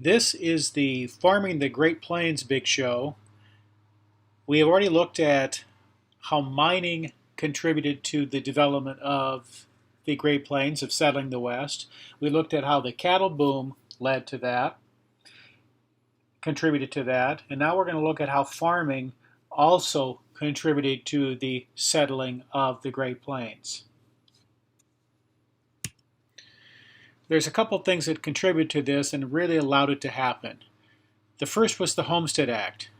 This is the Farming the Great Plains Big Show. We have already looked at how mining contributed to the development of the Great Plains, of settling the West. We looked at how the cattle boom led to that, contributed to that, and now we're going to look at how farming also contributed to the settling of the Great Plains. There's a couple things that contributed to this and really allowed it to happen. The first was the Homestead Act.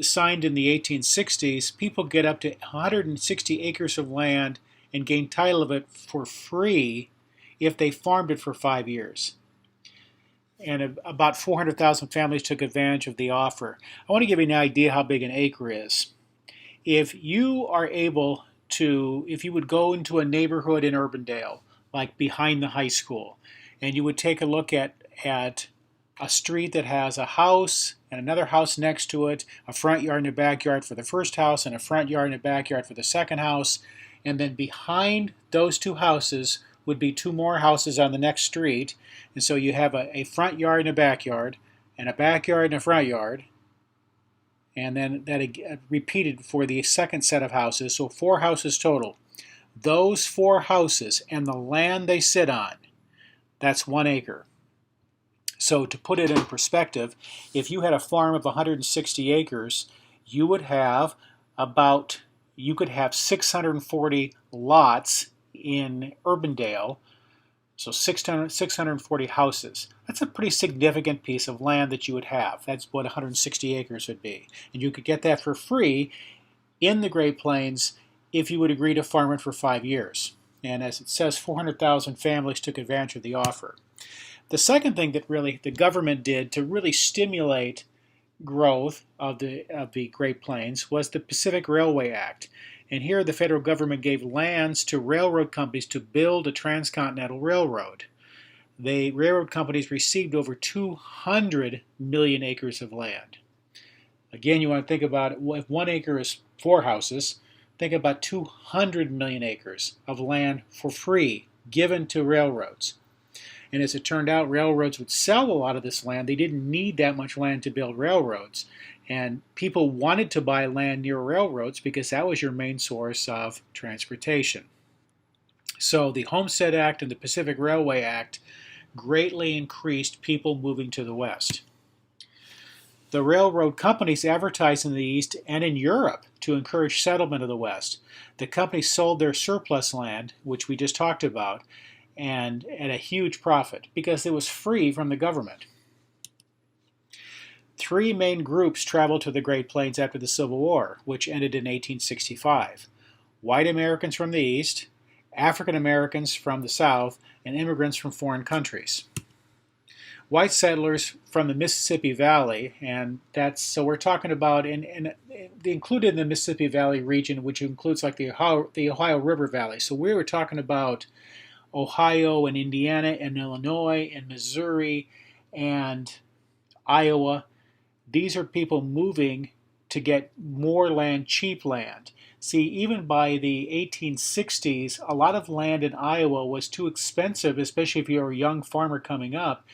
Signed in the 1860s, people get up to 160 acres of land and gain title of it for free if they farmed it for 5 years. And about 400,000 families took advantage of the offer. I want to give you an idea how big an acre is. If you would go into a neighborhood in Urbandale, like behind the high school, and you would take a look at a street that has a house and another house next to it, a front yard and a backyard for the first house, and a front yard and a backyard for the second house, and then behind those two houses would be two more houses on the next street, and so you have a front yard and a backyard and a front yard, and then that repeated for the second set of houses, so 4 houses total. Those 4 houses and the land they sit on, that's 1 acre. So to put it in perspective, if you had a farm of 160 acres, you could have 640 lots in Urbandale, so 640 houses. That's a pretty significant piece of land that you would have. That's what 160 acres would be. And you could get that for free in the Great Plains if you would agree to farm it for 5 years. And as it says, 400,000 families took advantage of the offer. The second thing that really the government did to really stimulate growth of the Great Plains was the Pacific Railway Act. And here the federal government gave lands to railroad companies to build a transcontinental railroad. The railroad companies received over 200 million acres of land. Again, you want to think about it, if 1 acre is 4 houses, think about 200 million acres of land for free given to railroads. And as it turned out, railroads would sell a lot of this land. They didn't need that much land to build railroads. And people wanted to buy land near railroads because that was your main source of transportation. So the Homestead Act and the Pacific Railway Act greatly increased people moving to the West. The railroad companies advertised in the East and in Europe to encourage settlement of the West. The companies sold their surplus land, which we just talked about, and at a huge profit because it was free from the government. 3 main groups traveled to the Great Plains after the Civil War, which ended in 1865. White Americans from the East, African Americans from the South, and immigrants from foreign countries. White settlers from the Mississippi Valley, and so we're talking about included in the Mississippi Valley region, which includes like the Ohio River Valley. So we were talking about Ohio and Indiana and Illinois and Missouri and Iowa. These are people moving to get more land, cheap land. See, even by the 1860s, a lot of land in Iowa was too expensive, especially if you're a young farmer coming up,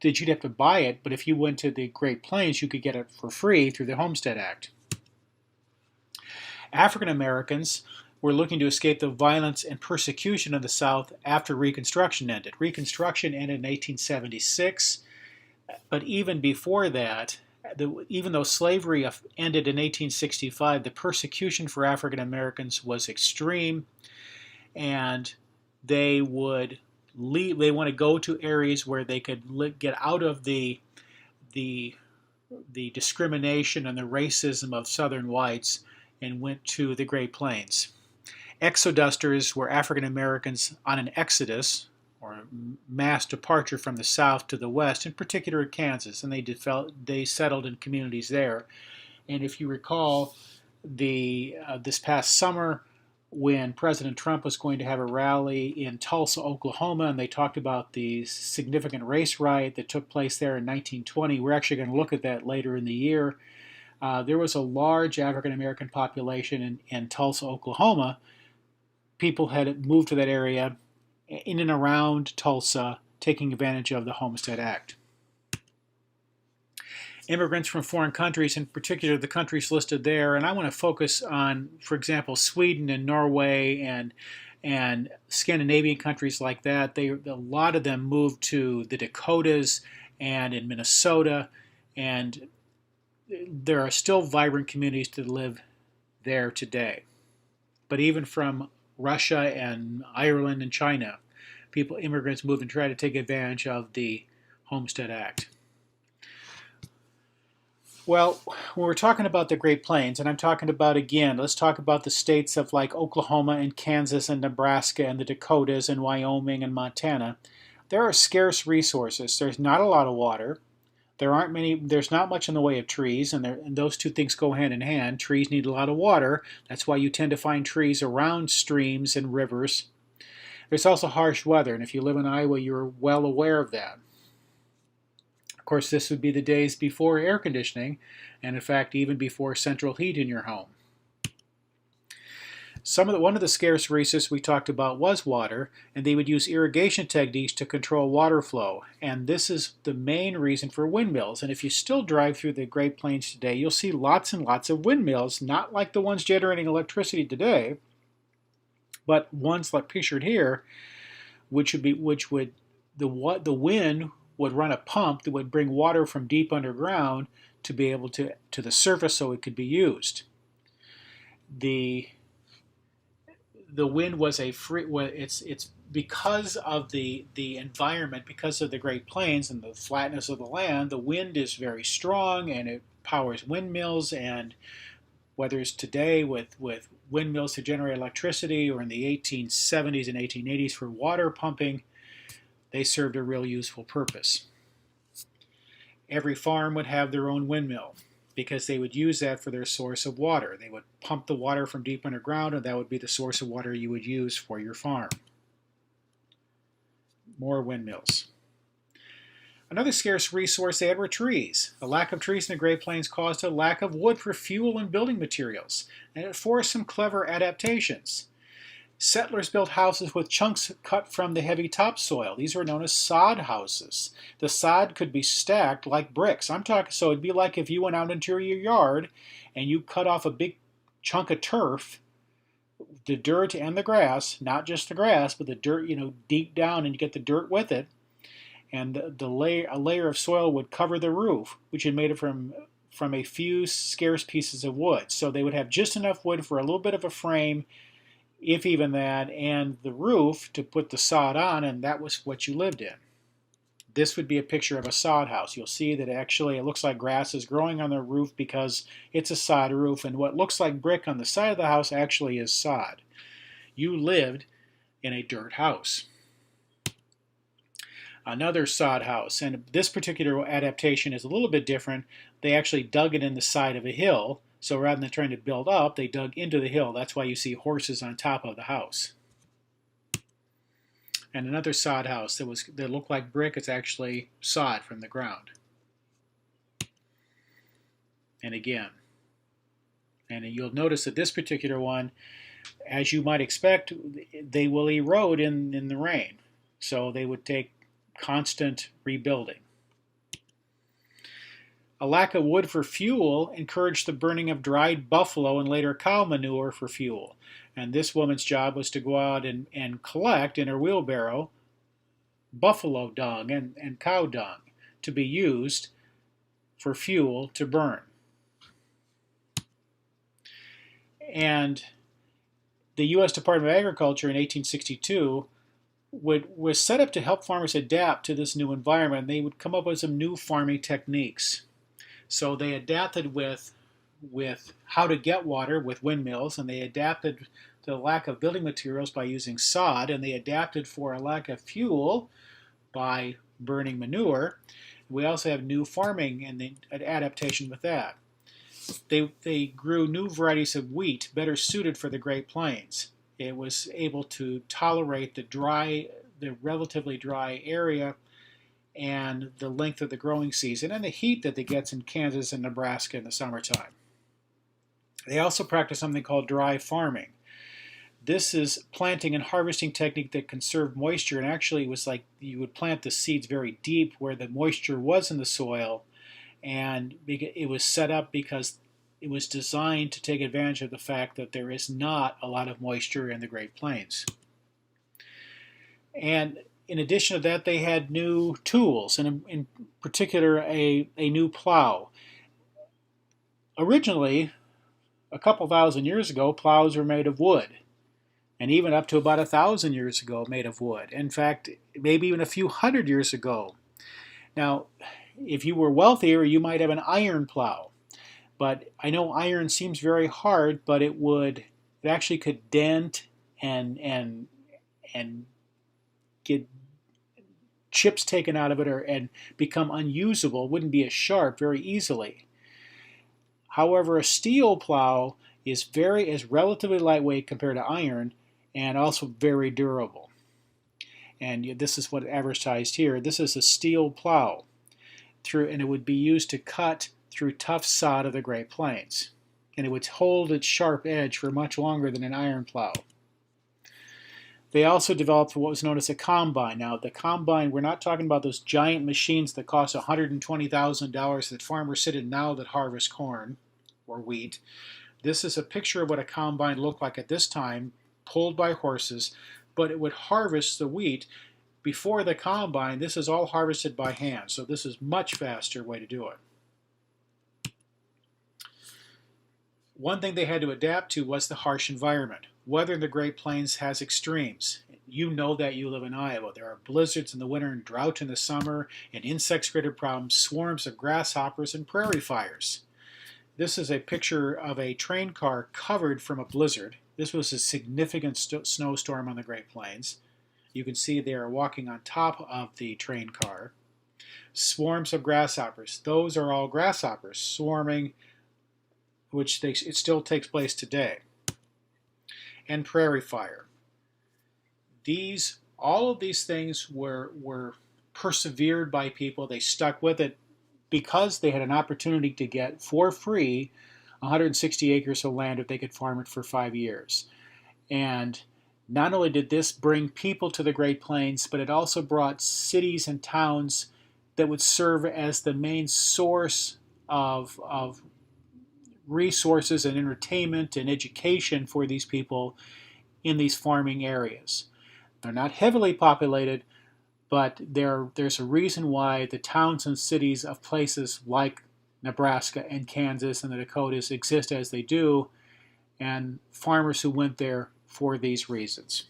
that you'd have to buy it. But if you went to the Great Plains, you could get it for free through the Homestead Act. African Americans were looking to escape the violence and persecution of the South after Reconstruction ended. Reconstruction ended in 1876, but even before that, even though slavery ended in 1865, the persecution for African Americans was extreme, and they would leave. They want to go to areas where they could get out of the discrimination and the racism of Southern whites, and went to the Great Plains. Exodusters were African Americans on an exodus, or mass departure from the South to the West, in particular Kansas, and they settled in communities there. And if you recall, this past summer, when President Trump was going to have a rally in Tulsa, Oklahoma, and they talked about the significant race riot that took place there in 1920, we're actually going to look at that later in the year. There was a large African American population in Tulsa, Oklahoma. People had moved to that area in and around Tulsa, taking advantage of the Homestead Act. immigrants from foreign countries, in particular the countries listed there, and I want to focus on, for example, Sweden and Norway and Scandinavian countries like that. A lot of them moved to the Dakotas and in Minnesota, and there are still vibrant communities that live there today. But even from Russia and Ireland and China, immigrants move and try to take advantage of the Homestead Act. Well, when we're talking about the Great Plains, and I'm talking about, again, let's talk about the states of like Oklahoma and Kansas and Nebraska and the Dakotas and Wyoming and Montana. There are scarce resources. There's not a lot of water. There's not much in the way of trees, and those two things go hand in hand. Trees need a lot of water. That's why you tend to find trees around streams and rivers. There's also harsh weather, and if you live in Iowa, you're well aware of that. Of course, this would be the days before air conditioning, and in fact, even before central heat in your home. One of the scarce resources we talked about was water, and they would use irrigation techniques to control water flow. And this is the main reason for windmills. And if you still drive through the Great Plains today, you'll see lots and lots of windmills, not like the ones generating electricity today, but ones like pictured here, the wind would run a pump that would bring water from deep underground to be able to the surface so it could be used. The wind was it's because of the environment, because of the Great Plains and the flatness of the land, the wind is very strong and it powers windmills. And whether it's today with windmills to generate electricity or in the 1870s and 1880s for water pumping, they served a real useful purpose. Every farm would have their own windmill, because they would use that for their source of water. They would pump the water from deep underground, and that would be the source of water you would use for your farm. More windmills. Another scarce resource they had were trees. The lack of trees in the Great Plains caused a lack of wood for fuel and building materials, and it forced some clever adaptations. Settlers built houses with chunks cut from the heavy topsoil. These were known as sod houses. The sod could be stacked like bricks. So it'd be like if you went out into your yard and you cut off a big chunk of turf, the dirt and the grass, not just the grass, but the dirt, deep down, and you get the dirt with it. And a layer of soil would cover the roof, which had made it from a few scarce pieces of wood. So they would have just enough wood for a little bit of a frame, if even that, and the roof to put the sod on, and that was what you lived in. This would be a picture of a sod house. You'll see that actually it looks like grass is growing on the roof because it's a sod roof, and what looks like brick on the side of the house actually is sod. You lived in a dirt house. Another sod house, and this particular adaptation is a little bit different. They actually dug it in the side of a hill. So rather than trying to build up, they dug into the hill. That's why you see horses on top of the house. And another sod house that looked like brick, it's actually sod from the ground. And again, and you'll notice that this particular one, as you might expect, they will erode in the rain. So they would take constant rebuilding. A lack of wood for fuel encouraged the burning of dried buffalo and later cow manure for fuel. And this woman's job was to go out and collect in her wheelbarrow buffalo dung and cow dung to be used for fuel to burn. And the U.S. Department of Agriculture in 1862 was set up to help farmers adapt to this new environment. They would come up with some new farming techniques. So they adapted with how to get water with windmills, and they adapted to the lack of building materials by using sod, and they adapted for a lack of fuel by burning manure. We also have new farming and the adaptation with that. They grew new varieties of wheat better suited for the Great Plains. It was able to tolerate the relatively dry area and the length of the growing season and the heat that it gets in Kansas and Nebraska in the summertime. They also practice something called dry farming. This is planting and harvesting technique that conserved moisture, and actually it was like you would plant the seeds very deep where the moisture was in the soil, and it was set up because it was designed to take advantage of the fact that there is not a lot of moisture in the Great Plains. And in addition to that, they had new tools, and in particular, a new plow. Originally, a couple thousand years ago, plows were made of wood, and even up to about 1,000 years ago, made of wood. In fact, maybe even a few hundred years ago. Now, if you were wealthier, you might have an iron plow. But I know iron seems very hard, but it actually could dent and get chips taken out of it and become unusable. It wouldn't be as sharp very easily. However, a steel plow is relatively lightweight compared to iron, and also very durable. And this is what advertised here. This is a steel plow, and it would be used to cut through tough sod of the Great Plains. And it would hold its sharp edge for much longer than an iron plow. They also developed what was known as a combine. Now, the combine, we're not talking about those giant machines that cost $120,000 that farmers sit in now that harvest corn or wheat. This is a picture of what a combine looked like at this time, pulled by horses, but it would harvest the wheat. Before the combine, this is all harvested by hand, so this is a much faster way to do it. One thing they had to adapt to was the harsh environment. Weather in the Great Plains has extremes. You know that, you live in Iowa. There are blizzards in the winter and drought in the summer, and insects-created problems, swarms of grasshoppers, and prairie fires. This is a picture of a train car covered from a blizzard. This was a significant snowstorm on the Great Plains. You can see they are walking on top of the train car. Swarms of grasshoppers. Those are all grasshoppers swarming, it still takes place today. And prairie fire. All of these things were persevered by people. They stuck with it because they had an opportunity to get for free 160 acres of land if they could farm it for 5 years. And not only did this bring people to the Great Plains, but it also brought cities and towns that would serve as the main source of resources and entertainment and education for these people in these farming areas. They're not heavily populated, but there's a reason why the towns and cities of places like Nebraska and Kansas and the Dakotas exist as they do, and farmers who went there for these reasons.